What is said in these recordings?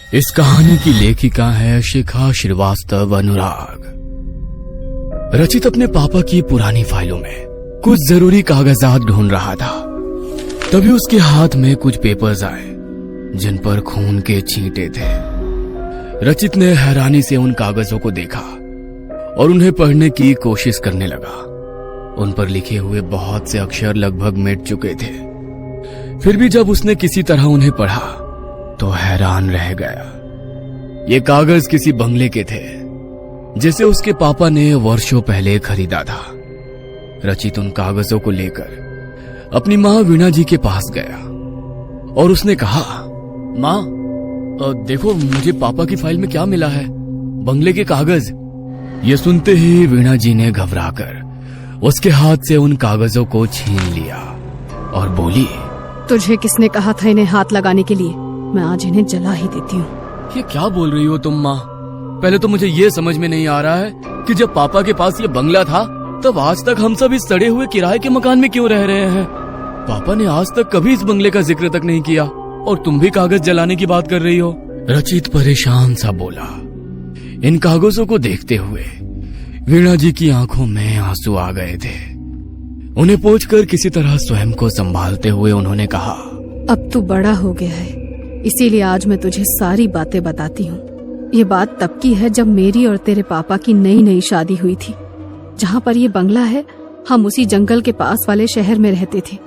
इस कहानी की लेखिका है शिखा श्रीवास्तव अनुराग। रचित अपने पापा की पुरानी फाइलों में कुछ जरूरी कागजात ढूंढ रहा था, तभी उसके हाथ में कुछ पेपर्स आए जिन पर खून के छींटे थे। रचित ने हैरानी से उन कागजों को देखा और उन्हें पढ़ने की कोशिश करने लगा। उन पर लिखे हुए बहुत से अक्षर लगभग मिट चुके थे। फिर भी जब उसने किसी तरह उन्हें पढ़ा तो हैरान रह गया। ये कागज किसी बंगले के थे जिसे उसके पापा ने वर्षों पहले खरीदा था। रचित उन कागजों को लेकर अपनी माँ वीणा जी के पास गया और उसने कहा, माँ देखो मुझे पापा की फाइल में क्या मिला है, बंगले के कागज। ये सुनते ही वीणा जी ने घबराकर उसके हाथ से उन कागजों को छीन लिया और बोली, तुझे किसने कहा था इन्हें हाथ लगाने के लिए? मैं आज इन्हें जला ही देती हूँ। ये क्या बोल रही हो तुम माँ? पहले तो मुझे ये समझ में नहीं आ रहा है कि जब पापा के पास ये बंगला था तब आज तक हम सब इस सड़े हुए किराए के मकान में क्यों रह रहे हैं? पापा ने आज तक कभी इस बंगले का जिक्र तक नहीं किया और तुम भी कागज जलाने की बात कर रही हो। रचित परेशान सा बोला। इन कागजों को देखते हुए वीणा जी की आंखों में आंसू आ गए थे। उन्हें पोंछकर किसी तरह स्वयं को संभालते हुए उन्होंने कहा, अब तू बड़ा हो गया है, इसीलिए आज मैं तुझे सारी बातें बताती हूँ। ये बात तब की है जब मेरी और तेरे पापा की नई नई शादी हुई थी। जहाँ पर ये बंगला है, हम उसी जंगल के पास वाले शहर में रहते थे।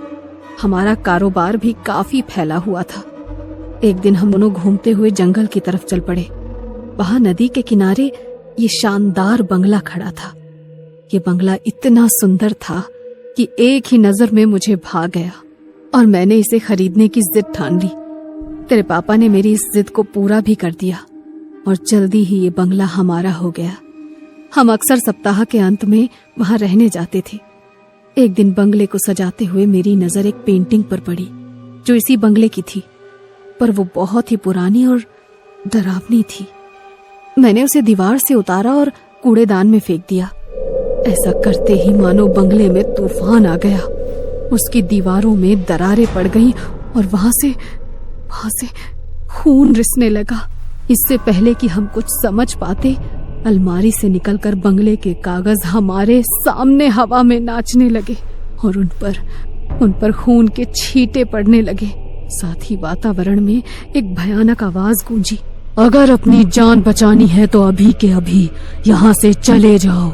हमारा कारोबार भी काफी फैला हुआ था। एक दिन हम दोनों घूमते हुए जंगल की तरफ चल पड़े। वहाँ नदी के किनारे ये शानदार बंगला खड़ा था। ये बंगला इतना सुंदर था कि एक ही नजर में मुझे भा गया और मैंने इसे खरीदने की जिद ठान ली। तेरे पापा ने मेरी इस जिद को पूरा भी कर दिया और जल्दी ही ये बंगला हमारा हो गया। हम अक्सर सप्ताह के अंत में वहां रहने जाते थे। एक दिन बंगले को सजाते हुए मेरी नजर एक पेंटिंग पर पड़ी जो इसी बंगले की थी, पर वो बहुत ही पुरानी और डरावनी थी। मैंने उसे दीवार से उतारा और कूड़ेदान में फेंक दिया। ऐसा करते ही मानो बंगले में तूफान आ गया। उसकी दीवारों में दरारें पड़ गईं और वहां से खून रिसने लगा। इससे पहले कि हम कुछ समझ पाते, अलमारी से निकलकर बंगले के कागज हमारे सामने हवा में नाचने लगे और उन पर खून के छींटे पड़ने लगे। साथ ही वातावरण में एक भयानक आवाज गूंजी, अगर अपनी जान बचानी है तो अभी के अभी यहाँ से चले जाओ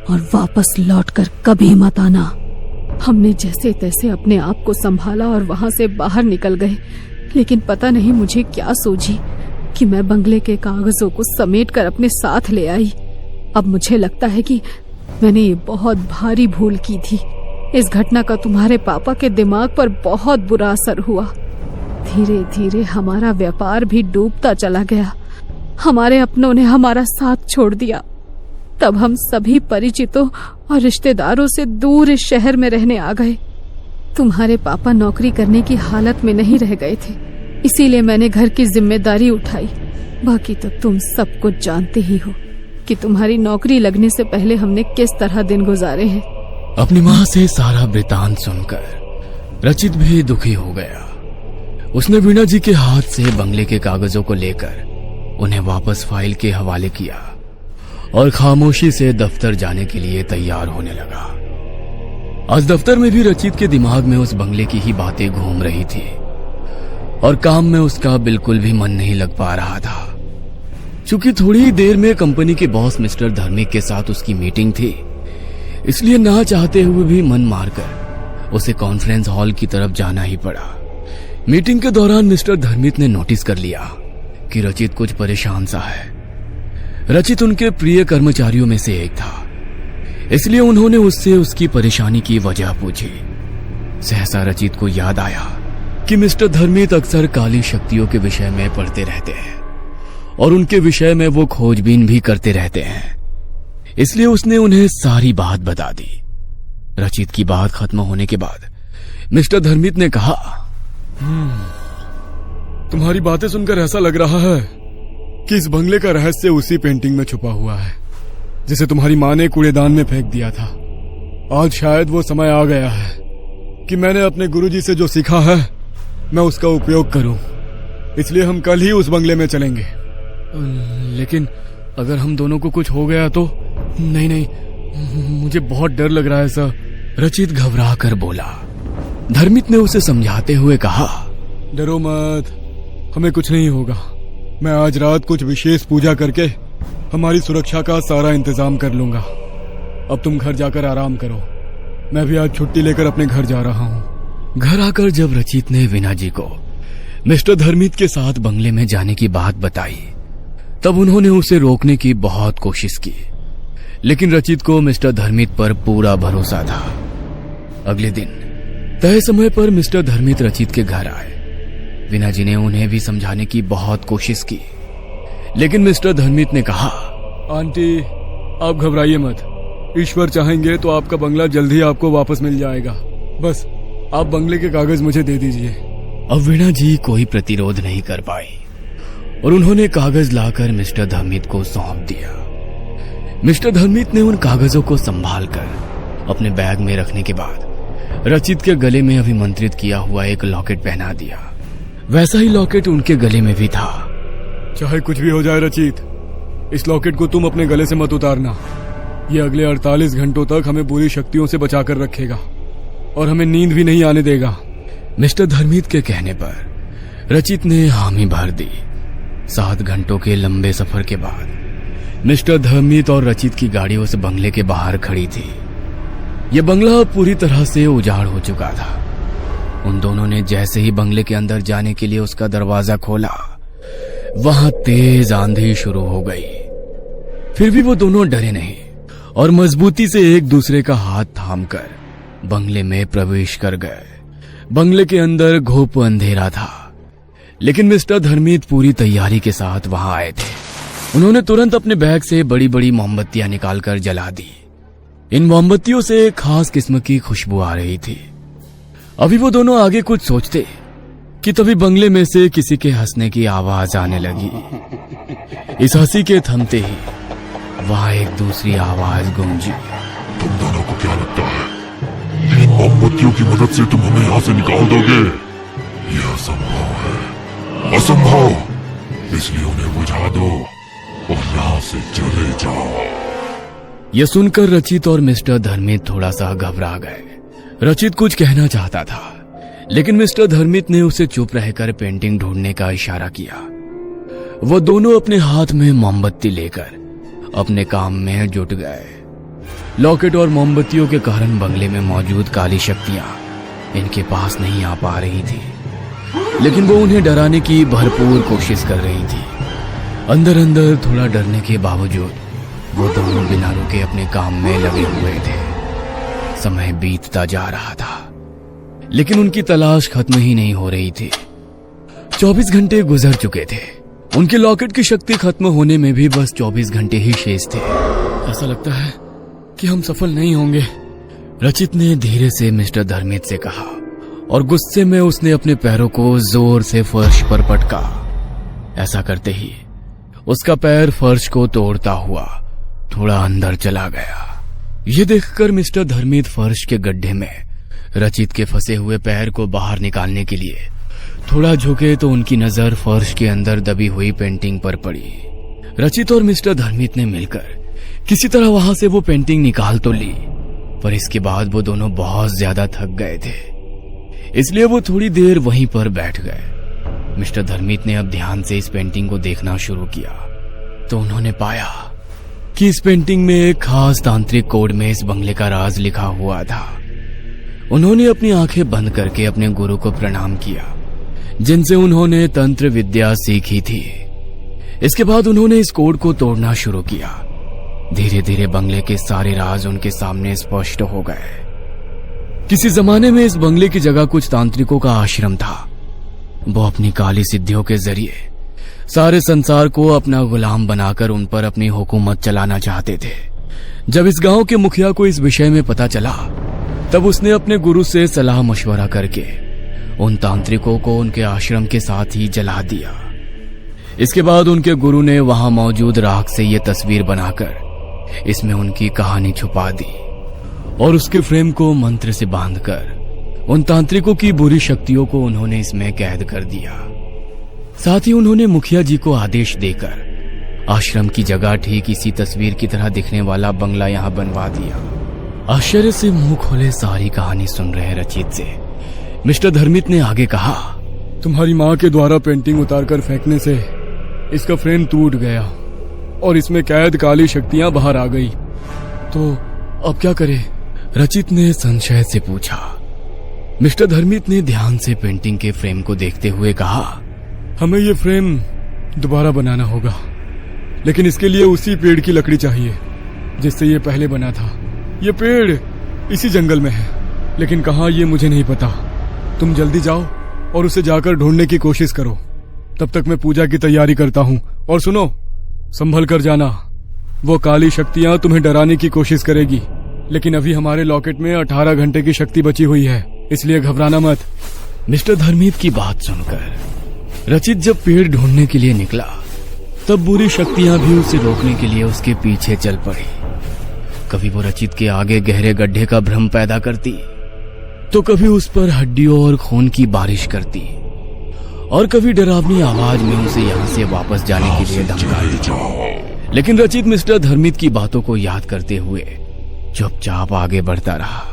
और वापस लौटकर कभी मत आना। हमने जैसे तैसे अपने आप को संभाला और वहां से बाहर निकल गए, लेकिन पता नहीं मुझे क्या सूझी कि मैं बंगले के कागजों को समेटकर अपने साथ ले आई। अब मुझे लगता है कि मैंने ये बहुत भारी भूल की थी। इस घटना का तुम्हारे पापा के दिमाग पर बहुत बुरा असर हुआ। धीरे धीरे हमारा व्यापार भी डूबता चला गया। हमारे अपनों ने हमारा साथ छोड़ दिया। तब हम सभी परिचितों और रिश्तेदारों से दूर इस शहर में रहने आ गए। तुम्हारे पापा नौकरी करने की हालत में नहीं रह गए थे, इसीलिए मैंने घर की जिम्मेदारी उठाई। बाकी तो तुम सब कुछ जानते ही हो कि तुम्हारी नौकरी लगने से पहले हमने किस तरह दिन गुजारे हैं। अपनी माँ से सारा वृतांत सुनकर रचित भी दुखी हो गया। उसने वीणा जी के हाथ से बंगले के कागजों को लेकर उन्हें वापस फाइल के हवाले किया और खामोशी से दफ्तर जाने के लिए तैयार होने लगा। आज दफ्तर में भी रचित के दिमाग में उस बंगले की ही बातें घूम रही थी और काम में उसका बिल्कुल भी मन नहीं लग पा रहा था। चूंकि थोड़ी ही देर में कंपनी के बॉस मिस्टर धर्मिक के साथ उसकी मीटिंग थी, इसलिए ना चाहते हुए भी मन मारकर उसे कॉन्फ्रेंस हॉल की तरफ जाना ही पड़ा। मीटिंग के दौरान मिस्टर धर्मिक ने नोटिस कर लिया कि रचित कुछ परेशान सा है। रचित उनके प्रिय कर्मचारियों में से एक था, इसलिए उन्होंने उससे उसकी परेशानी की वजह पूछी। सहसा रचित को याद आया कि मिस्टर धर्मिक अक्सर काली शक्तियों के विषय में पढ़ते रहते हैं और उनके विषय में वो खोजबीन भी करते रहते हैं, इसलिए उसने उन्हें सारी बात बता दी। रचित की बात खत्म होने के बाद मिस्टर धर्मिक ने कहा, तुम्हारी बातें सुनकर ऐसा लग रहा है कि इस बंगले का रहस्य उसी पेंटिंग में छुपा हुआ है जिसे तुम्हारी माँ ने कूड़ेदान में फेंक दिया था। आज शायद वो समय आ गया है कि मैंने अपने गुरुजी से जो सीखा है मैं उसका उपयोग करूं। इसलिए हम कल ही उस बंगले में चलेंगे। लेकिन अगर हम दोनों को कुछ हो गया तो? नहीं नहीं, मुझे बहुत डर लग रहा है सर, रचित घबरा कर बोला। धर्मित ने उसे समझाते हुए कहा, डरो मत, हमें कुछ नहीं होगा। मैं आज रात कुछ विशेष पूजा करके हमारी सुरक्षा का सारा इंतजाम कर लूंगा। अब तुम घर जाकर आराम करो, मैं भी आज छुट्टी लेकर अपने घर जा रहा हूँ। घर आकर जब रचित ने वीना जी को मिस्टर धर्मित के साथ बंगले में जाने की बात बताई, तब उन्होंने उसे रोकने की बहुत कोशिश की, लेकिन रचित को मिस्टर धर्मित पर पूरा भरोसा था। अगले दिन तय समय पर मिस्टर धर्मित रचित के घर आए। वीना जी ने उन्हें भी समझाने की बहुत कोशिश की, लेकिन मिस्टर धर्मित ने कहा, आंटी आप घबराइए मत, ईश्वर चाहेंगे तो आपका बंगला जल्द ही आपको वापस मिल जाएगा। बस आप बंगले के कागज मुझे दे दीजिए। अब वीना जी कोई प्रतिरोध नहीं कर पाई और उन्होंने कागज लाकर मिस्टर धर्मित को सौंप दिया। मिस्टर धर्मित ने उन कागजों को संभालकर अपने बैग में रखने के बाद रचित के गले में अभिमंत्रित किया हुआ एक लॉकेट पहना दिया। वैसा ही लॉकेट उनके गले में भी था। चाहे कुछ भी हो जाए रचित, इस लॉकेट को तुम अपने गले से मत उतारना। ये अगले 48 घंटों तक हमें बुरी शक्तियों से बचाकर रखेगा और हमें नींद भी नहीं आने देगा। मिस्टर धर्मित के कहने पर रचित ने हामी भर दी। 7 घंटों के लंबे सफर के बाद मिस्टर धर्मित और रचित की गाड़ी उस बंगले के बाहर खड़ी थी। यह बंगला पूरी तरह से उजाड़ हो चुका था। उन दोनों ने जैसे ही बंगले के अंदर जाने के लिए उसका दरवाजा खोला, वहां तेज आंधी शुरू हो गई। फिर भी वो दोनों डरे नहीं और मजबूती से एक दूसरे का हाथ थामकर बंगले में प्रवेश कर गए। बंगले के अंदर घोप अंधेरा था, लेकिन मिस्टर धर्मित पूरी तैयारी के साथ वहां आए थे। उन्होंने तुरंत अपने बैग से बड़ी बड़ी मोमबत्तियां निकालकर जला दी। इन मोमबत्तियों से एक खास किस्म की खुशबू आ रही थी। अभी वो दोनों आगे कुछ सोचते कि तभी बंगले में से किसी के हंसने की आवाज आने लगी। इस हंसी के थमते ही वहां एक दूसरी आवाज गूंजी। तुम दोनों को क्या लगता है इन मोमबत्तियों की मदद से तुम हमें यहाँ से निकाल दोगे? यह असंभव है, असंभव। इसलिए उन्हें बुझा दो और यहाँ से चले जाओ। यह सुनकर रचित और मिस्टर धर्मित थोड़ा सा घबरा गए। रचित कुछ कहना चाहता था, लेकिन मिस्टर धर्मित ने उसे चुप रहकर पेंटिंग ढूंढने का इशारा किया। वो दोनों अपने हाथ में मोमबत्ती लेकर अपने काम में जुट गए। लॉकेट और मोमबत्तियों के कारण बंगले में मौजूद काली शक्तियां इनके पास नहीं आ पा रही थी, लेकिन वो उन्हें डराने की भरपूर कोशिश कर रही थी। अंदर अंदर थोड़ा डरने के बावजूद वो दोनों बिना रुके अपने काम में लगे हुए थे। समय बीतता जा रहा था, लेकिन उनकी तलाश खत्म ही नहीं हो रही थी। 24 घंटे गुजर चुके थे। उनके लॉकेट की शक्ति खत्म होने में भी बस 24 घंटे ही शेष थे। ऐसा लगता है कि हम सफल नहीं होंगे, रचित ने धीरे से मिस्टर धर्मित से कहा और गुस्से में उसने अपने पैरों को जोर से फर्श पर पटका। ऐसा करते ही उसका पैर फर्श को तोड़ता हुआ थोड़ा अंदर चला गया। ये देखकर मिस्टर धर्मित फर्श के गड्ढे में रचित के फंसे हुए पैर को बाहर निकालने के लिए थोड़ा झुके तो उनकी नजर फर्श के अंदर दबी हुई पेंटिंग पर पड़ी। रचित और मिस्टर धर्मित ने मिलकर किसी तरह वहां से वो पेंटिंग निकाल तो ली, पर इसके बाद वो दोनों बहुत ज्यादा थक गए थे, इसलिए वो थोड़ी देर वहीं पर बैठ गए। मिस्टर धर्मित ने अब ध्यान से इस पेंटिंग को देखना शुरू किया तो उन्होंने पाया कि इस पेंटिंग में एक खास तांत्रिक कोड में इस बंगले का राज लिखा हुआ था। उन्होंने अपनी आंखें बंद करके अपने गुरु को प्रणाम किया, जिनसे उन्होंने तंत्र विद्या सीखी थी। इसके बाद उन्होंने इस कोड को तोड़ना शुरू किया। धीरे धीरे बंगले के सारे राज उनके सामने स्पष्ट हो गए। किसी जमाने में इस बंगले की जगह कुछ तांत्रिकों का आश्रम था। वो अपनी काली सिद्धियों के जरिए सारे संसार को अपना गुलाम बनाकर उन पर अपनी हुकूमत चलाना चाहते थे। जब इस गांव के मुखिया को इस विषय में पता चला, तब उसने अपने गुरु से सलाह मशवरा करके उन तांत्रिकों को उनके आश्रम के साथ ही जला दिया। इसके बाद उनके गुरु ने वहां मौजूद राख से यह तस्वीर बनाकर इसमें उनकी कहानी छुपा दी और उसके फ्रेम को मंत्र से बांधकर उन तांत्रिकों की बुरी शक्तियों को उन्होंने इसमें कैद कर दिया। साथ ही उन्होंने मुखिया जी को आदेश देकर आश्रम की जगह ठीक इसी तस्वीर की तरह दिखने वाला बंगला यहां बनवा दिया। आश्चर्य से मुंह खोले सारी कहानी सुन रहे रचित से मिस्टर धर्मित ने आगे कहा, तुम्हारी माँ के द्वारा पेंटिंग उतारकर फेंकने से इसका फ्रेम टूट गया और इसमें कैद काली शक्तियां बाहर आ गई, तो अब क्या करें? रचित ने संशय से पूछा। मिस्टर धर्मित ने ध्यान से पेंटिंग के फ्रेम को देखते हुए कहा, हमें ये फ्रेम दोबारा बनाना होगा, लेकिन इसके लिए उसी पेड़ की लकड़ी चाहिए जिससे ये पहले बना था। ये पेड़ इसी जंगल में है, लेकिन कहाँ ये मुझे नहीं पता। तुम जल्दी जाओ और उसे जाकर ढूंढने की कोशिश करो, तब तक मैं पूजा की तैयारी करता हूँ। और सुनो, संभल कर जाना, वो काली शक्तियां तुम्हें डराने की कोशिश करेगी, लेकिन अभी हमारे लॉकेट में 18 घंटे की शक्ति बची हुई है, इसलिए घबराना मत। मिस्टर धर्मित की बात सुनकर रचित जब पेड़ ढूंढने के लिए निकला तब बुरी शक्तियां भी उसे रोकने के लिए उसके पीछे चल पड़ी। कभी वो रचित के आगे गहरे गड्ढे का भ्रम पैदा करती, तो कभी उस पर हड्डियों और खून की बारिश करती, और कभी डरावनी आवाज में उसे यहाँ से वापस जाने के लिए धमकाती। लेकिन रचित मिस्टर धर्मित की बातों को याद करते हुए चुपचाप आगे बढ़ता रहा।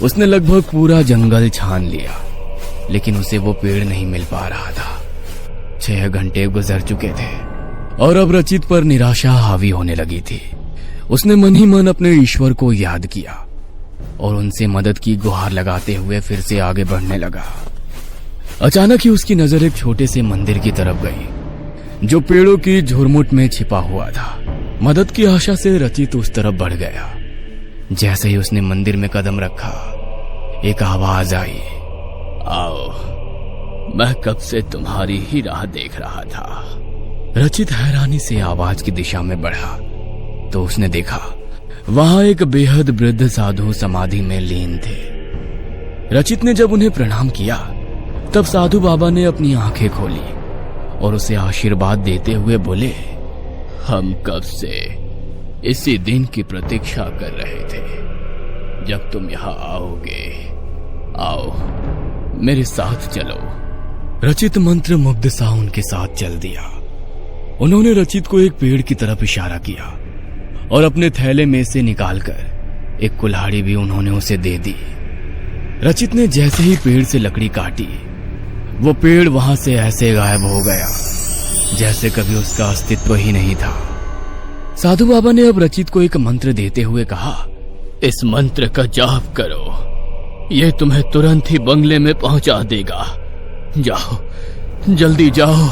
उसने लगभग पूरा जंगल छान लिया, लेकिन उसे वो पेड़ नहीं मिल पा रहा था। 6 घंटे गुजर चुके थे और अब रचित पर निराशा हावी होने लगी थी। उसने मन ही मन अपने ईश्वर को याद किया और उनसे मदद की गुहार लगाते हुए फिर से आगे बढ़ने लगा। अचानक ही उसकी नजर एक छोटे से मंदिर की तरफ गई जो पेड़ों की झुरमुट में छिपा हुआ था। मदद की आशा से रचित उस तरफ बढ़ गया। जैसे ही उसने मंदिर में कदम रखा, एक आवाज आई, आओ, मैं कब से तुम्हारी ही राह देख रहा था। रचित हैरानी से आवाज की दिशा में बढ़ा तो उसने देखा वहां एक बेहद वृद्ध साधु समाधि में लीन थे। रचित ने जब उन्हें प्रणाम किया तब साधु बाबा ने अपनी आंखें खोली और उसे आशीर्वाद देते हुए बोले, हम कब से इसी दिन की प्रतीक्षा कर रहे थे जब तुम यहाँ आओगे। आओ, मेरे साथ चलो। रचित मंत्र मुग्ध सा उनके साथ चल दिया। उन्होंने रचित को एक पेड़ की तरफ इशारा किया और अपने थैले में से निकालकर एक कुल्हाड़ी भी उन्होंने उसे दे दी। रचित ने जैसे ही पेड़ से लकड़ी काटी, वो पेड़ वहां से ऐसे गायब हो गया जैसे कभी उसका अस्तित्व ही नहीं था। साधु बाबा ने अब रचित को एक मंत्र देते हुए कहा, इस मंत्र का जाप करो, ये तुम्हें तुरंत ही बंगले में पहुंचा देगा। जाओ, जल्दी जाओ,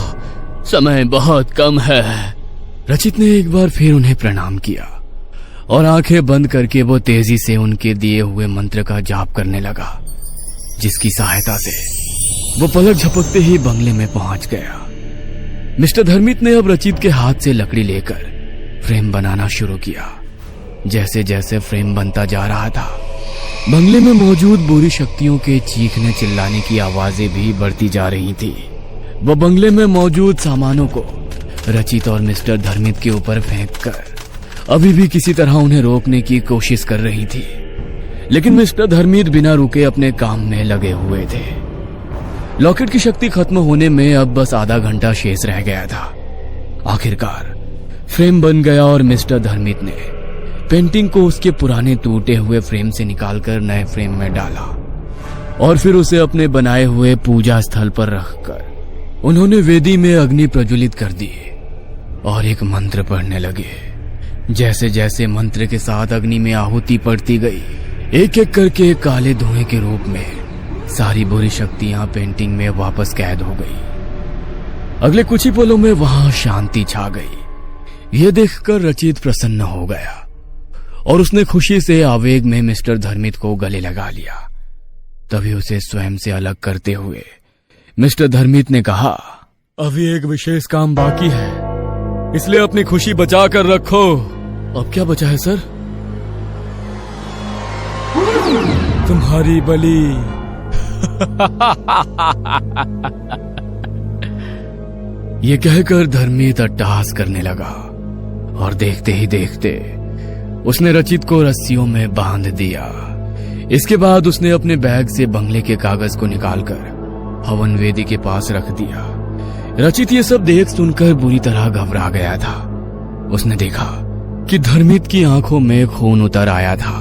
समय बहुत कम है। रचित ने एक बार फिर उन्हें प्रणाम किया और आंखें बंद करके वो तेजी से उनके दिए हुए मंत्र का जाप करने लगा, जिसकी सहायता से वो पलक झपकते ही बंगले में पहुंच गया। मिस्टर धर्मित ने अब रचित के हाथ से लकड़ी लेकर फ्रेम बनाना शुरू किया। जैसे जैसे फ्रेम बनता जा रहा था, बंगले में मौजूद बुरी शक्तियों के चीखने चिल्लाने की आवाजें भी बढ़ती जा रही थी। वो बंगले में मौजूद सामानों को रचित और मिस्टर धर्मित के ऊपर फेंककर अभी भी किसी तरह उन्हें रोकने की कोशिश कर रही थी, लेकिन मिस्टर धर्मित बिना रुके अपने काम में लगे हुए थे। लॉकेट की शक्ति खत्म होने में अब बस आधा घंटा शेष रह गया था। आखिरकार फ्रेम बन गया और मिस्टर धर्मित ने पेंटिंग को उसके पुराने टूटे हुए फ्रेम से निकालकर नए फ्रेम में डाला और फिर उसे अपने बनाए हुए पूजा स्थल पर रखकर उन्होंने वेदी में अग्नि प्रज्वलित कर दी और एक मंत्र पढ़ने लगे। जैसे जैसे मंत्र के साथ अग्नि में आहुति पड़ती गई, एक एक करके काले धुएं के रूप में सारी बुरी शक्तियां पेंटिंग में वापस कैद हो गई। अगले कुछ ही पलों में वहां शांति छा गई। यह देखकर रचित प्रसन्न हो गया और उसने खुशी से आवेग में मिस्टर धर्मित को गले लगा लिया। तभी उसे स्वयं से अलग करते हुए मिस्टर धर्मित ने कहा, अभी एक विशेष काम बाकी है, इसलिए अपनी खुशी बचा कर रखो। अब क्या बचा है सर? तुम्हारी बलि। ये कहकर धर्मित अट्टहास करने लगा और देखते ही देखते उसने रचित को रस्सियों में बांध दिया। इसके बाद उसने अपने बैग से बंगले के कागज को निकालकर हवन वेदी के पास रख दिया। रचित ये सब देख सुनकर बुरी तरह घबरा गया था। उसने देखा कि धर्मित की आंखों में खून उतर आया था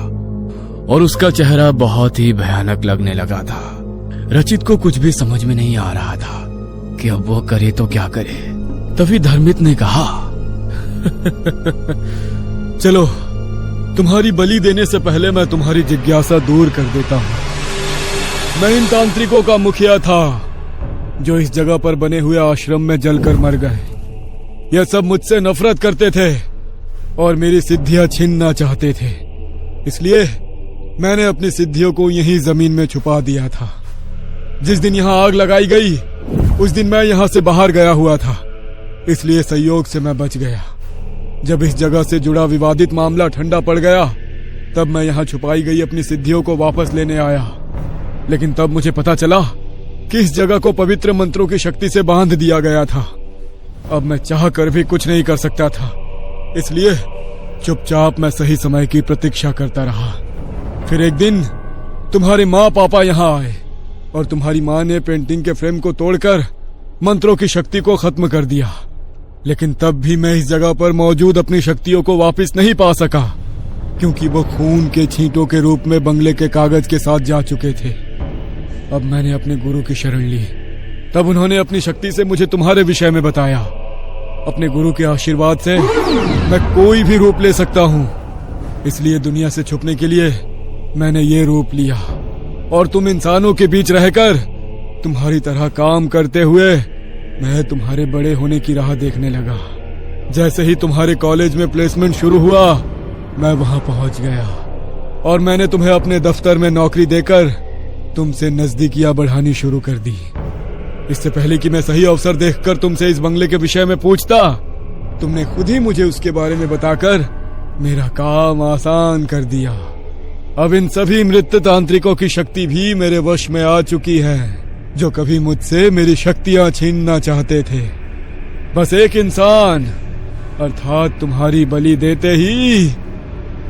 और उसका चेहरा बहुत ही भयानक लगने लगा था। रचित को कुछ भी समझ में नहीं आ रहा था कि अब वो करे तो क्या करे। तभी धर्मित ने कहा, चलो, तुम्हारी बलि देने से पहले मैं तुम्हारी जिज्ञासा दूर कर देता हूँ। मैं इन तांत्रिकों का मुखिया था जो इस जगह पर बने हुए आश्रम में जलकर मर गए। यह सब मुझसे नफरत करते थे और मेरी सिद्धियां छीनना चाहते थे। इसलिए मैंने अपनी सिद्धियों को यहीं जमीन में छुपा दिया था। जिस दिन यहाँ आग लगाई गई उस दिन मैं यहाँ से बाहर गया हुआ था, इसलिए संयोग से मैं बच गया। जब इस जगह से जुड़ा विवादित मामला ठंडा पड़ गया तब मैं यहाँ छुपाई गई अपनी सिद्धियों को वापस लेने आया। लेकिन तब मुझे पता चला कि इस जगह को पवित्र मंत्रों की शक्ति से बांध दिया गया था। अब मैं चाह कर भी कुछ नहीं कर सकता था, इसलिए चुपचाप मैं सही समय की प्रतीक्षा करता रहा। फिर एक दिन तुम्हारे माँ पापा यहाँ आए और तुम्हारी माँ ने पेंटिंग के फ्रेम को तोड़कर मंत्रों की शक्ति को खत्म कर दिया। लेकिन तब भी मैं इस जगह पर मौजूद अपनी शक्तियों को वापस नहीं पा सका, क्योंकि वो खून के छींटों के रूप में बंगले के कागज के साथ जा चुके थे। अब मैंने अपने गुरु की शरण ली। तब उन्होंने अपनी शक्ति से मुझे तुम्हारे विषय में बताया। अपने गुरु के आशीर्वाद से मैं कोई भी रूप ले सकता हूँ, इसलिए दुनिया से छुपने के लिए मैंने ये रूप लिया और तुम इंसानों के बीच रहकर तुम्हारी तरह काम करते हुए मैं तुम्हारे बड़े होने की राह देखने लगा। जैसे ही तुम्हारे कॉलेज में प्लेसमेंट शुरू हुआ मैं वहां पहुंच गया और मैंने तुम्हें अपने दफ्तर में नौकरी देकर तुमसे नजदीकियां बढ़ानी शुरू कर दी। इससे पहले कि मैं सही अवसर देखकर तुमसे इस बंगले के विषय में पूछता, तुमने खुद ही मुझे उसके बारे में बताकर मेरा काम आसान कर दिया। अब इन सभी मृत तांत्रिकों की शक्ति भी मेरे वश में आ चुकी है, जो कभी मुझसे मेरी शक्तियां छीनना चाहते थे। बस एक इंसान अर्थात तुम्हारी बलि देते ही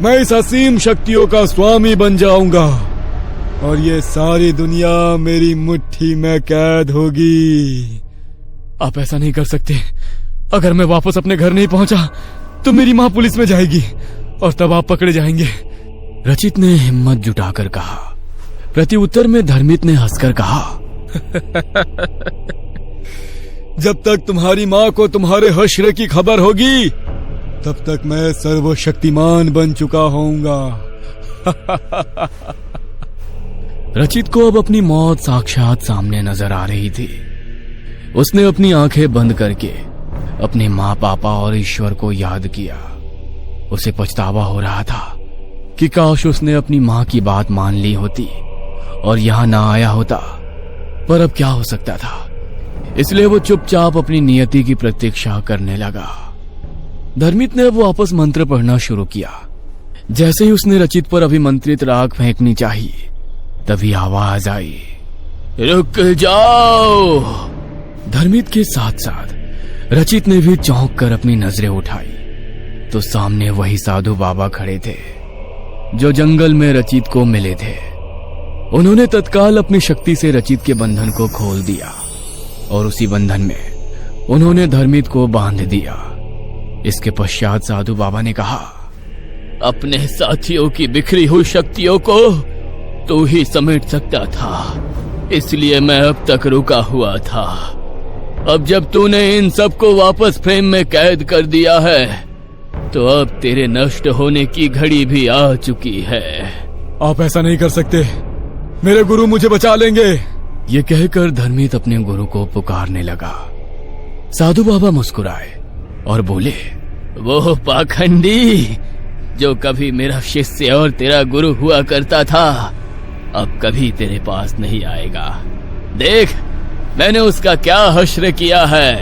मैं इस असीम शक्तियों का स्वामी बन जाऊंगा और ये सारी दुनिया मेरी मुट्ठी में कैद होगी। आप ऐसा नहीं कर सकते। अगर मैं वापस अपने घर नहीं पहुंचा तो मेरी माँ पुलिस में जाएगी और तब आप पकड़े जाएंगे। रचित ने हिम्मत जुटाकर कहा। प्रत्युत्तर में धर्मित ने हंसकर कहा, जब तक तुम्हारी माँ को तुम्हारे हश्र की खबर होगी तब तक मैं सर्वशक्तिमान बन चुका होऊंगा। रचित को अब अपनी मौत साक्षात सामने नजर आ रही थी। उसने अपनी आंखें बंद करके अपने माँ पापा और ईश्वर को याद किया। उसे पछतावा हो रहा था कि काश उसने अपनी माँ की बात मान ली होती और यहाँ ना आया होता, पर अब क्या हो सकता था। इसलिए वो चुपचाप अपनी नियति की प्रतीक्षा करने लगा। धर्मित ने अब वापस मंत्र पढ़ना शुरू किया। जैसे ही उसने रचित पर अभिमंत्रित राख फेंकनी चाहिए तभी आवाज आई, रुक जाओ। धर्मित के साथ साथ रचित ने भी चौंक कर अपनी नजरें उठाई तो सामने वही साधु बाबा खड़े थे जो जंगल में रचित को मिले थे। उन्होंने तत्काल अपनी शक्ति से रचित के बंधन को खोल दिया और उसी बंधन में उन्होंने धर्मित को बांध दिया। इसके पश्चात साधु बाबा ने कहा, अपने साथियों की बिखरी हुई शक्तियों को तू ही समेट सकता था, इसलिए मैं अब तक रुका हुआ था। अब जब तूने इन सबको वापस फ्रेम में कैद कर दिया है तो अब तेरे नष्ट होने की घड़ी भी आ चुकी है। आप ऐसा नहीं कर सकते, मेरे गुरु मुझे बचा लेंगे। ये कहकर धर्मित अपने गुरु को पुकारने लगा। साधु बाबा मुस्कुराए और बोले, वो पाखंडी जो कभी मेरा शिष्य और तेरा गुरु हुआ करता था अब कभी तेरे पास नहीं आएगा। देख मैंने उसका क्या हश्र किया है।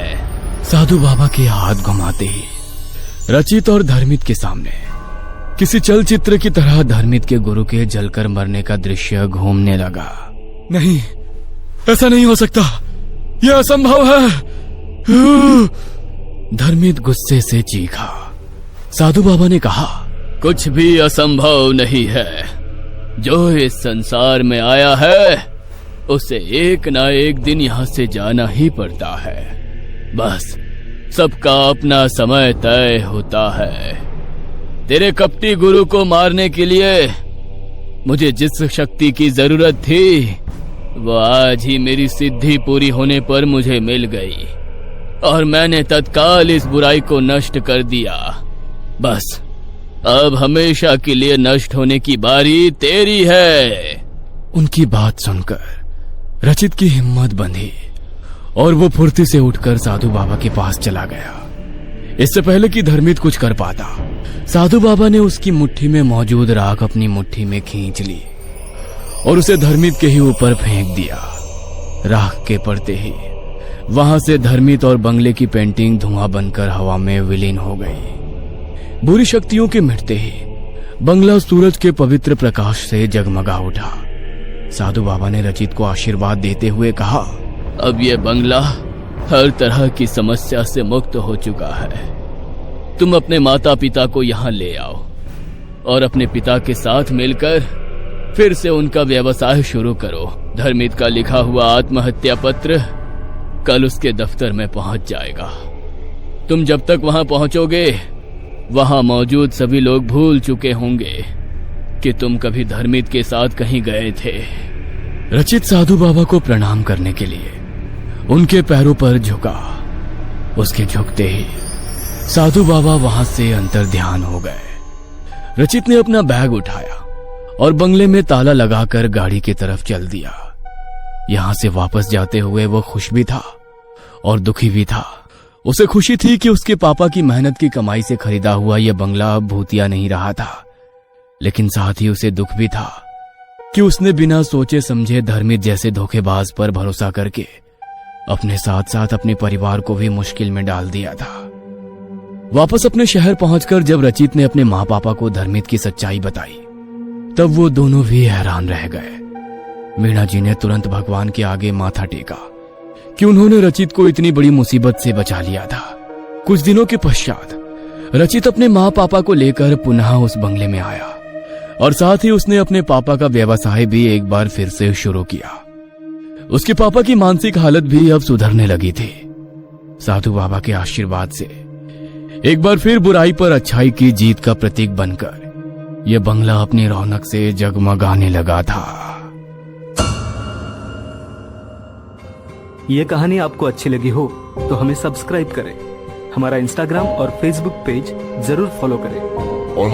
साधु बाबा के हाथ घुमाते ही रचित और धर्मित के सामने किसी चलचित्र की तरह धर्मित के गुरु के जलकर मरने का दृश्य घूमने लगा। नहीं, ऐसा नहीं हो सकता, यह असंभव है। धर्मित गुस्से से चीखा। साधु बाबा ने कहा, कुछ भी असंभव नहीं है। जो इस संसार में आया है उसे एक ना एक दिन यहाँ से जाना ही पड़ता है। बस सबका अपना समय तय होता है। तेरे कपटी गुरु को मारने के लिए मुझे जिस शक्ति की जरूरत थी वो आज ही मेरी सिद्धि पूरी होने पर मुझे मिल गई और मैंने तत्काल इस बुराई को नष्ट कर दिया। बस अब हमेशा के लिए नष्ट होने की बारी तेरी है। उनकी बात सुनकर रचित की हिम्मत बंधी और वो फुर्ती से उठकर साधु बाबा के पास चला गया। इससे पहले कि धर्मित कुछ कर पाता, साधु बाबा ने उसकी मुट्ठी में मौजूद राख अपनी मुट्ठी में खींच ली और उसे धर्मित के ही ऊपर फेंक दिया। राख के पड़ते ही वहां से धर्मित और बंगले की पेंटिंग धुआं बनकर हवा में विलीन हो गई। बुरी शक्तियों के मिटते ही बंगला सूरज के पवित्र प्रकाश से जगमगा उठा। साधु बाबा ने रचित को आशीर्वाद देते हुए कहा, अब यह बंगला हर तरह की समस्या से मुक्त हो चुका है। तुम अपने माता पिता को यहाँ ले आओ और अपने पिता के साथ मिलकर फिर से उनका व्यवसाय शुरू करो। धर्मित का लिखा हुआ आत्महत्या पत्र कल उसके दफ्तर में पहुंच जाएगा। तुम जब तक वहां पहुंचोगे वहां मौजूद सभी लोग भूल चुके होंगे कि तुम कभी धर्मित के साथ कहीं गए थे। रचित साधु बाबा को प्रणाम करने के लिए उनके पैरों पर झुका। उसके झुकते ही साधु बाबा वहां से अंतर ध्यान हो गए। रचित ने अपना बैग उठाया और बंगले में ताला लगाकर गाड़ी की तरफ चल दिया। यहां से वापस जाते हुए वो खुश भी था और दुखी भी था। उसे खुशी थी कि उसके पापा की मेहनत की कमाई से खरीदा हुआ यह बंगला अब भूतिया नहीं रहा था, लेकिन साथ ही उसे दुख भी था कि उसने बिना सोचे समझे धर्मित जैसे धोखेबाज पर भरोसा करके अपने साथ साथ अपने परिवार को भी मुश्किल में डाल दिया था। वापस अपने शहर पहुंचकर जब रचित ने अपने माँ पापा को धर्मित की सच्चाई बताई तब वो दोनों भी हैरान रह गए। मीणा जी ने तुरंत भगवान के आगे माथा टेका कि उन्होंने रचित को इतनी बड़ी मुसीबत से बचा लिया था। कुछ दिनों के पश्चात रचित अपने माँ पापा को लेकर पुनः उस बंगले में आया और साथ ही उसने अपने पापा का व्यवसाय भी एक बार फिर से शुरू किया। उसके पापा की मानसिक हालत भी अब सुधरने लगी थी। साधु बाबा के आशीर्वाद से एक बार फिर बुराई पर अच्छाई की जीत का प्रतीक बनकर यह बंगला अपनी रौनक से जगमगाने लगा था। ये कहानी आपको अच्छी लगी हो तो हमें सब्सक्राइब करें, हमारा इंस्टाग्राम और फेसबुक पेज जरूर फॉलो करें। और